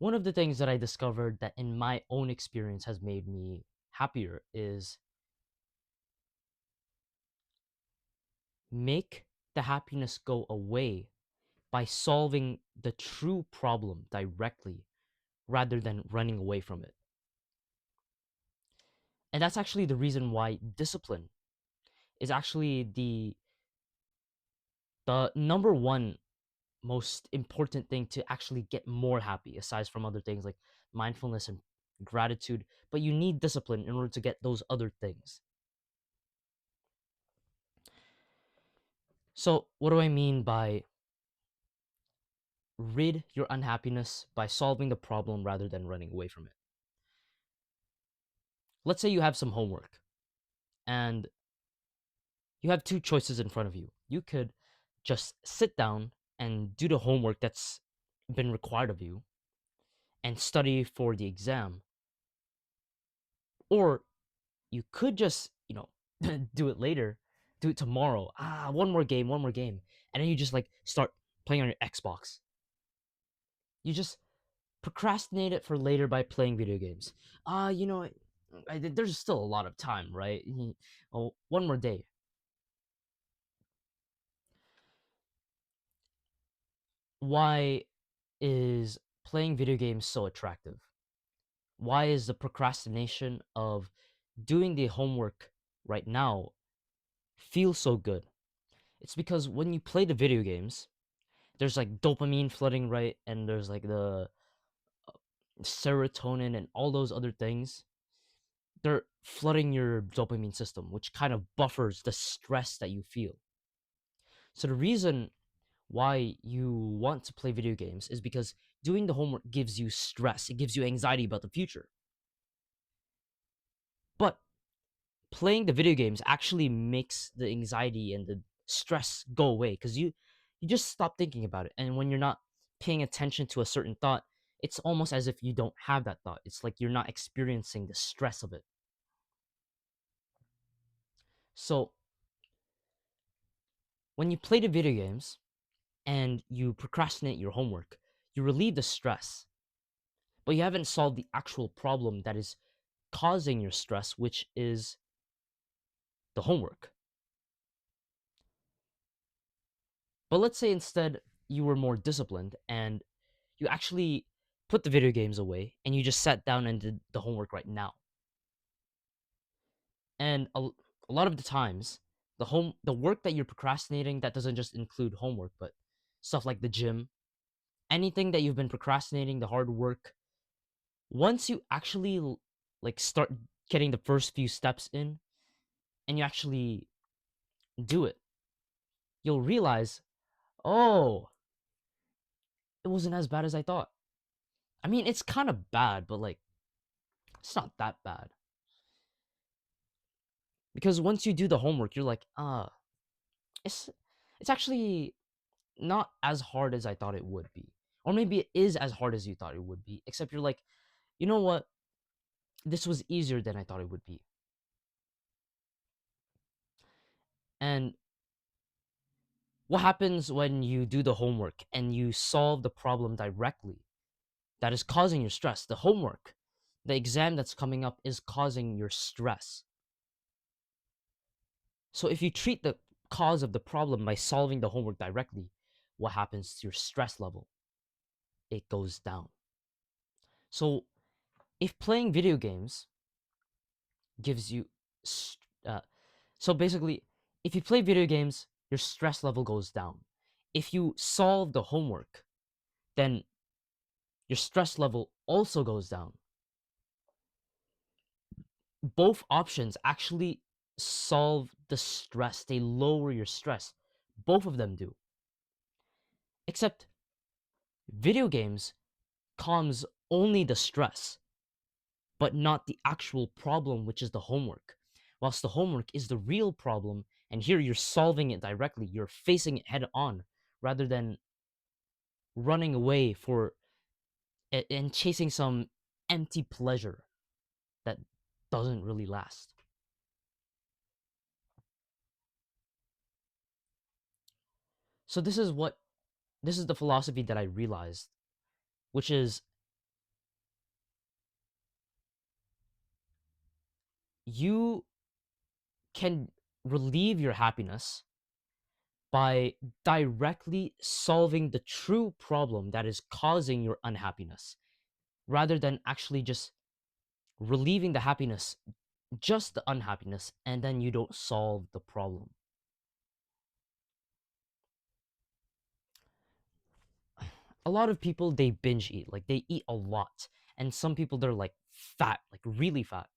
One of the things that I discovered that in my own experience has made me happier is make the happiness go away by solving the true problem directly rather than running away from it. And that's actually the reason why discipline is actually the number one most important thing to actually get more happy, aside from other things like mindfulness and gratitude. But you need discipline in order to get those other things. So what do I mean by rid your unhappiness by solving the problem rather than running away from it? Let's say you have some homework and you have two choices in front of you. You could just sit down and do the homework that's been required of you and study for the exam, or you could just, do it later, do it tomorrow. One more game. And then you just like start playing on your Xbox. You just procrastinate it for later by playing video games. There's still a lot of time, right? Oh, one more day. Why is playing video games so attractive? Why is the procrastination of doing the homework right now feel so good? It's because when you play the video games, there's like dopamine flooding, right? And there's like the serotonin and all those other things. They're flooding your dopamine system, which kind of buffers the stress that you feel. So the reason why you want to play video games is because doing the homework gives you stress, it gives you anxiety about the future. But playing the video games actually makes the anxiety and the stress go away because you just stop thinking about it. And when you're not paying attention to a certain thought, it's almost as if you don't have that thought. It's like you're not experiencing the stress of it. So when you play the video games and you procrastinate your homework, you relieve the stress, but you haven't solved the actual problem that is causing your stress, which is the homework. But let's say instead you were more disciplined and you actually put the video games away and you just sat down and did the homework right now. And a lot of the times, the work that you're procrastinating that doesn't just include homework, but stuff like the gym, anything that you've been procrastinating, the hard work, once you actually like start getting the first few steps in and you actually do it, you'll realize, oh, it wasn't as bad as I thought. I mean, it's kind of bad, but like it's not that bad. Because once you do the homework, you're like, it's it's actually not as hard as I thought it would be. Or maybe it is as hard as you thought it would be, except you're like, you know what? This was easier than I thought it would be. And what happens when you do the homework and you solve the problem directly that is causing your stress? The homework, the exam that's coming up is causing your stress. So if you treat the cause of the problem by solving the homework directly, what happens to your stress level? It goes down. So if playing video games gives you uh, so basically, if you play video games, your stress level goes down. If you solve the homework, then your stress level also goes down. Both options actually solve the stress, they lower your stress. Both of them do. Except video games calms only the stress, but not the actual problem, which is the homework. Whilst the homework is the real problem, and here you're solving it directly, you're facing it head on rather than running away for and chasing some empty pleasure that doesn't really last. So this is the philosophy that I realized, which is you can relieve your happiness by directly solving the true problem that is causing your unhappiness rather than actually just relieving the happiness, just the unhappiness, and then you don't solve the problem. A lot of people, they binge eat, like they eat a lot, and some people, they're like fat, like really fat.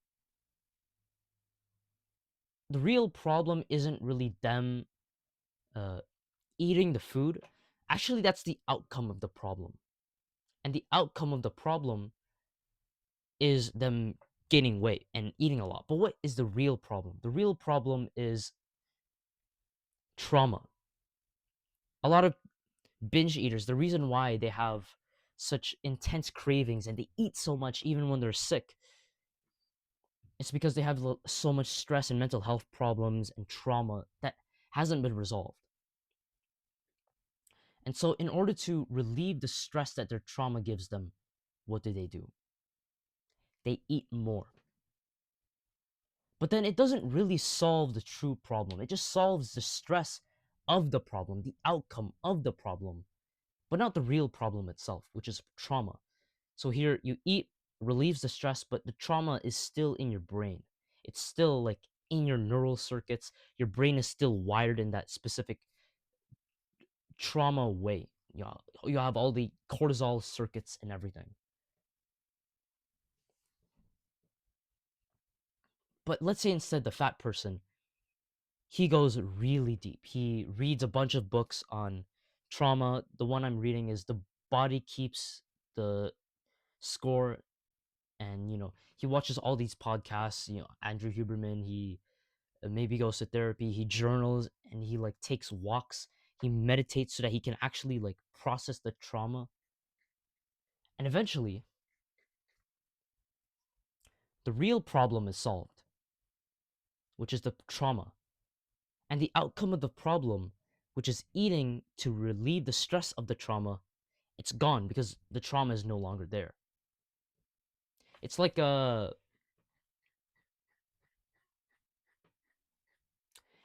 The real problem isn't really them uh, eating the food. Actually, that's the outcome of the problem, and the outcome of the problem is them gaining weight and eating a lot. But what is the real problem? The real problem is trauma. A lot of binge eaters, the reason why they have such intense cravings and they eat so much even when they're sick, it's because they have so much stress and mental health problems and trauma that hasn't been resolved. And so, in order to relieve the stress that their trauma gives them, what do? They eat more. But then it doesn't really solve the true problem. It just solves the stress of the problem, the outcome of the problem, but not the real problem itself, which is trauma. So here you eat relieves the stress, but the trauma is still in your brain. It's still like in your neural circuits. Your brain is still wired in that specific trauma way. You have all the cortisol circuits and everything. But let's say instead the fat person, he goes really deep. He reads a bunch of books on trauma. The one I'm reading is The Body Keeps the Score. And, he watches all these podcasts, Andrew Huberman, he maybe goes to therapy, he journals, and he like takes walks. He meditates so that he can actually like process the trauma. And eventually, the real problem is solved, which is the trauma. And the outcome of the problem, which is eating to relieve the stress of the trauma, it's gone because the trauma is no longer there. It's like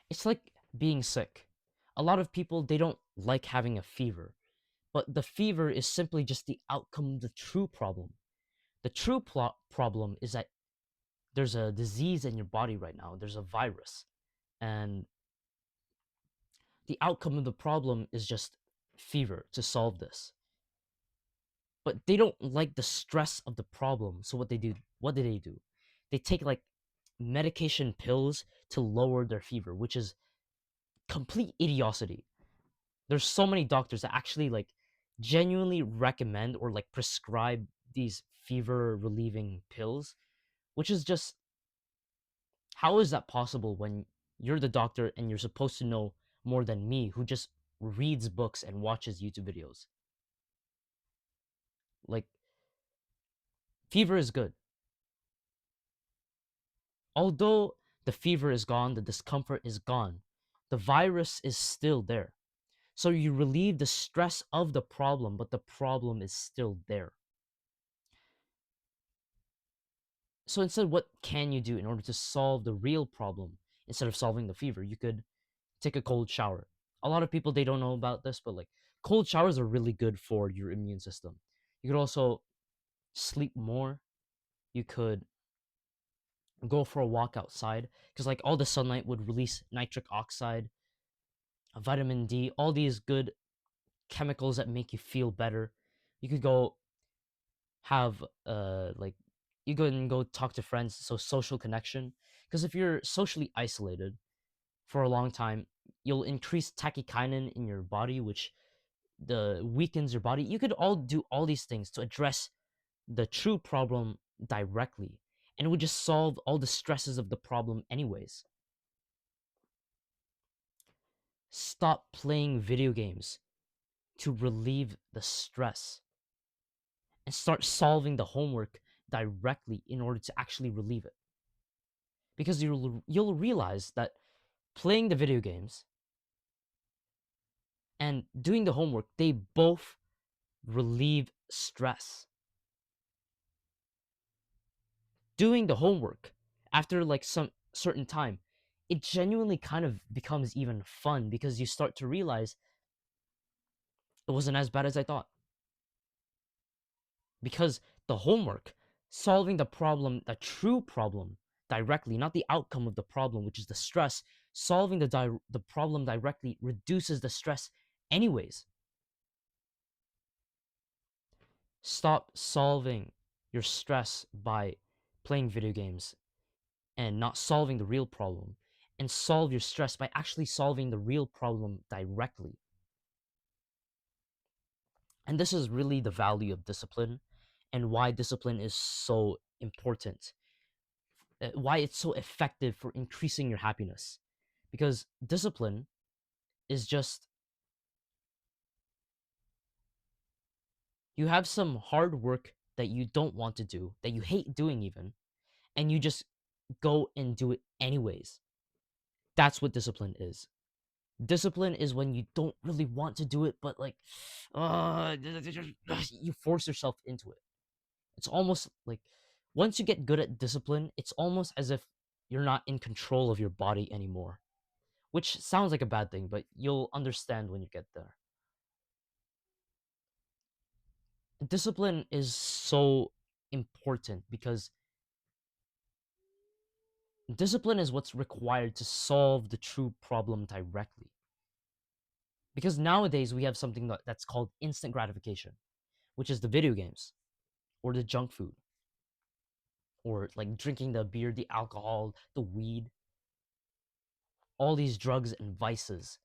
it's like being sick. A lot of people, they don't like having a fever, but the fever is simply just the outcome of the true problem. The true problem is that there's a disease in your body right now. There's a virus, and the outcome of the problem is just fever to solve this. But they don't like the stress of the problem. So what do? They take like medication pills to lower their fever, which is complete idiocy. There's so many doctors that actually like genuinely recommend or like prescribe these fever relieving pills, which is just, how is that possible when you're the doctor and you're supposed to know more than me who just reads books and watches YouTube videos? Like, fever is good. Although the fever is gone, the discomfort is gone, the virus is still there. So you relieve the stress of the problem, but the problem is still there. So instead, what can you do in order to solve the real problem instead of solving the fever? You could take a cold shower. A lot of people, they don't know about this, but like cold showers are really good for your immune system. You could also sleep more. You could go for a walk outside because like all the sunlight would release nitric oxide, vitamin D, all these good chemicals that make you feel better. You could go have like you go and go talk to friends, so social connection. Because if you're socially isolated for a long time, you'll increase tachykinin in your body, which the weakens your body. You could all do all these things to address the true problem directly, and it would just solve all the stresses of the problem anyways. Stop playing video games to relieve the stress and start solving the homework directly in order to actually relieve it. Because you'll realize that playing the video games and doing the homework, they both relieve stress. Doing the homework After like some certain time, it genuinely kind of becomes even fun because you start to realize it wasn't as bad as I thought. Because the homework, solving the problem, the true problem directly, not the outcome of the problem, which is the stress, solving the problem directly reduces the stress anyways. Stop solving your stress by playing video games and not solving the real problem, and solve your stress by actually solving the real problem directly. And this is really the value of discipline and why discipline is so important, why it's so effective for increasing your happiness. Because discipline is just, you have some hard work that you don't want to do, that you hate doing even, and you just go and do it anyways. That's what discipline is. Discipline is when you don't really want to do it, but like, uh, you force yourself into it. It's almost like once you get good at discipline, it's almost as if you're not in control of your body anymore, which sounds like a bad thing, but you'll understand when you get there. Discipline is so important because discipline is what's required to solve the true problem directly. Because nowadays we have something that's called instant gratification, which is the video games or the junk food or like drinking the beer, the alcohol, the weed, all these drugs and vices.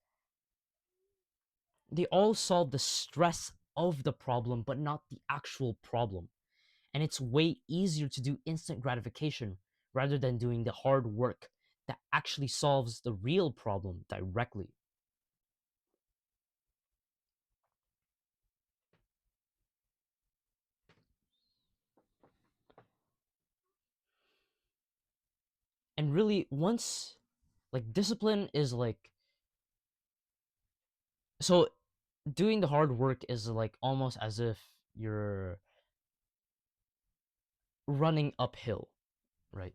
They all solve the stress of the problem, but not the actual problem. And it's way easier to do instant gratification rather than doing the hard work that actually solves the real problem directly. And really, once like discipline is like, so doing the hard work is like almost as if you're running uphill, right?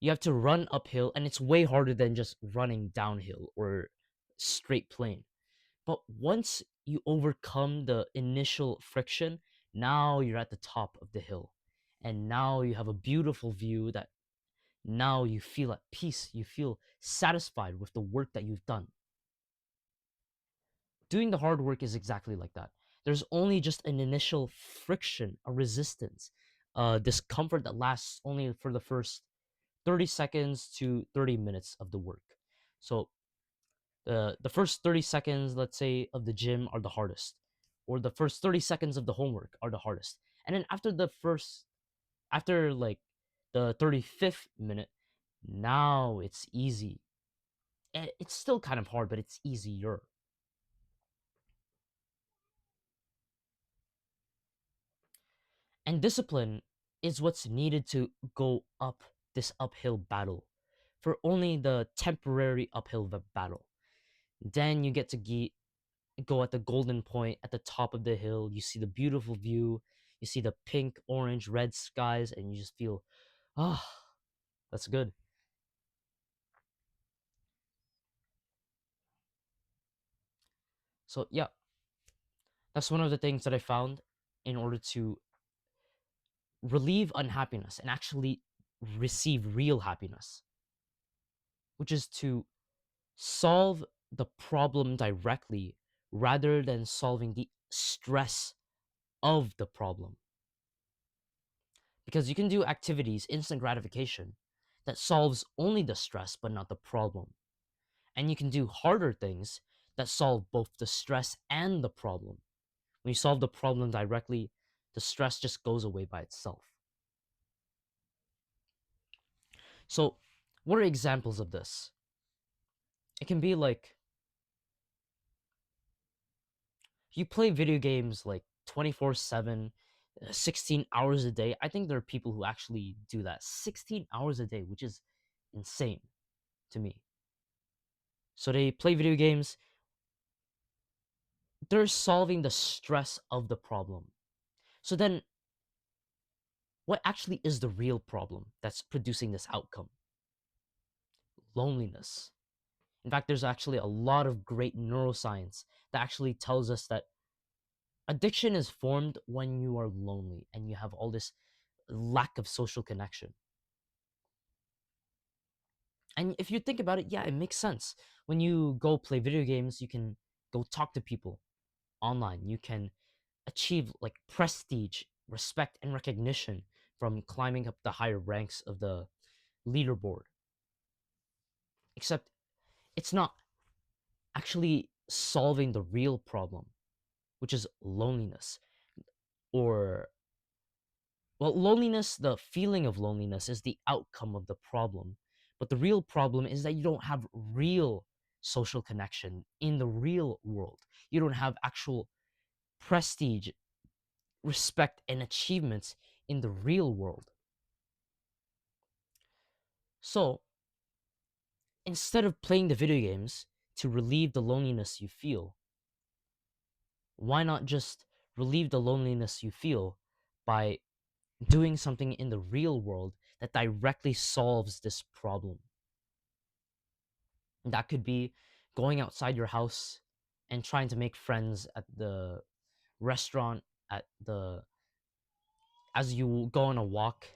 You have to run uphill, and it's way harder than just running downhill or straight plane. But once you overcome the initial friction, now you're at the top of the hill. And now you have a beautiful view that now you feel at peace. You feel satisfied with the work that you've done. Doing the hard work is exactly like that. There's only just an initial friction, a resistance, a discomfort that lasts only for the first 30 seconds to 30 minutes of the work. So the first 30 seconds, let's say, of the gym are the hardest, or the first 30 seconds of the homework are the hardest. And then after like the 35th minute, now it's easy. It's still kind of hard, but it's easier. And discipline is what's needed to go up this uphill battle for only the temporary uphill battle. Then you get to go at the golden point at the top of the hill. You see the beautiful view. You see the pink, orange, red skies, and you just feel, ah, that's good. So, yeah, that's one of the things that I found in order to relieve unhappiness and actually receive real happiness, which is to solve the problem directly rather than solving the stress of the problem. Because you can do activities, instant gratification, that solves only the stress but not the problem. And you can do harder things that solve both the stress and the problem. When you solve the problem directly, the stress just goes away by itself. So, what are examples of this? It can be like you play video games like 24/7, 16 hours a day. I think there are people who actually do that 16 hours a day, which is insane to me. So they play video games, they're solving the stress of the problem. So then, what actually is the real problem that's producing this outcome? loneliness. In fact, there's actually a lot of great neuroscience that actually tells us that addiction is formed when you are lonely and you have all this lack of social connection. And if you think about it, yeah, it makes sense. When you go play video games, you can go talk to people online. You can achieve like prestige, respect, and recognition from climbing up the higher ranks of the leaderboard. Except it's not actually solving the real problem, which is loneliness. Or, well, loneliness, the feeling of loneliness is the outcome of the problem. But the real problem is that you don't have real social connection in the real world. You don't have actual prestige, respect, and achievements in the real world. So instead of playing the video games to relieve the loneliness you feel, why not just relieve the loneliness you feel by doing something in the real world that directly solves this problem? That could be going outside your house and trying to make friends at the restaurant, at the as you go on a walk,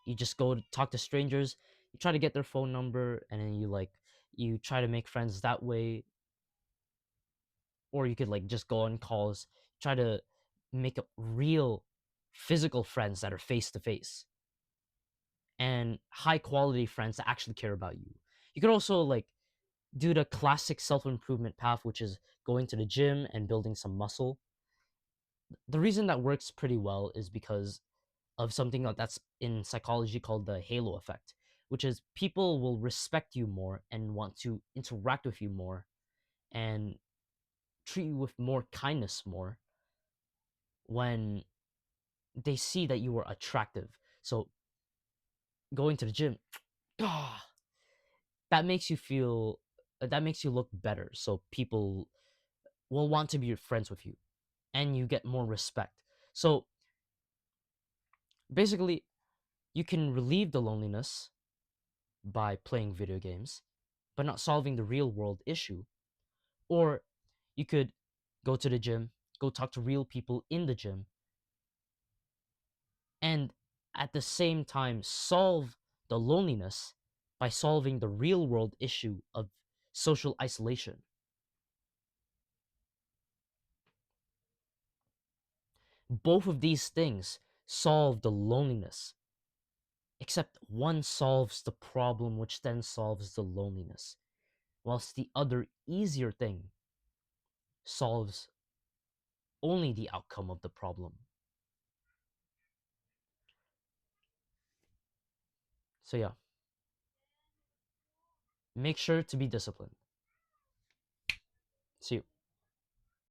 you just go to talk to strangers, you try to get their phone number, and then you try to make friends that way. Or you could like just go on calls, try to make up real physical friends that are face to face and high quality friends that actually care about you. You could also like do the classic self-improvement path, which is going to the gym and building some muscle. The reason that works pretty well is because of something that's in psychology called the halo effect, which is people will respect you more and want to interact with you more and treat you with more kindness more when they see that you are attractive. So going to the gym, ah, that makes you feel that makes you look better. So people will want to be friends with you and you get more respect. So basically, you can relieve the loneliness by playing video games, but not solving the real world issue. Or you could go to the gym, go talk to real people in the gym, and at the same time solve the loneliness by solving the real world issue of social isolation. Both of these things solve the loneliness, except one solves the problem, which then solves the loneliness, whilst the other easier thing solves only the outcome of the problem. So, yeah, make sure to be disciplined. See you.